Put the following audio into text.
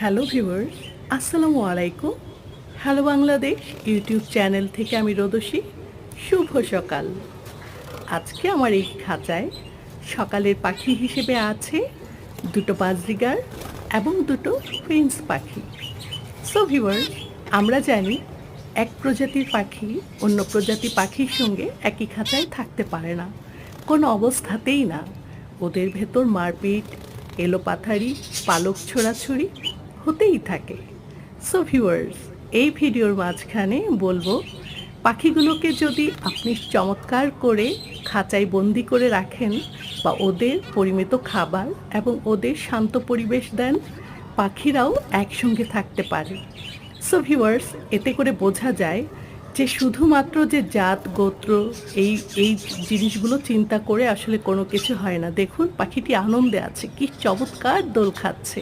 Hello viewers, আসসালামু আলাইকুম। Hello Bangladesh YouTube channel থেকে আমি রোদসী। শুভ সকাল। আজকে আমার এই খাঁচায় সকালের পাখি হিসেবে আছে দুটো বাজরিগার এবং দুটো ফিঞ্চ পাখি। সো ভিউয়ার্স, আমরা জানি এক প্রজাতির পাখি অন্য প্রজাতির পাখির সঙ্গে একই খাঁচায় থাকতে পারে না, কোনো অবস্থাতেই না। ওদের ভেতর মারপিট, এলোপাথারি, পালক ছোড়াছুড়ি হতেই থাকে। সো ভিউয়ার্স, এই ভিডিওর মাঝখানে বলবো, পাখিগুলোকে যদি আপনি চমৎকার করে খাঁচায় বন্দি করে রাখেন বা ওদের পরিমিত খাবার এবং ওদের শান্ত পরিবেশ দেন, পাখিরাও একসঙ্গে থাকতে পারে। সো ভিউয়ার্স, এতে করে বোঝা যায় যে শুধুমাত্র যে জাত গোত্র এই এই জিনিসগুলো চিন্তা করে আসলে কোনো কিছু হয় না। দেখুন, পাখিটি আনন্দে আছে, কি চমৎকার দোল খাচ্ছে।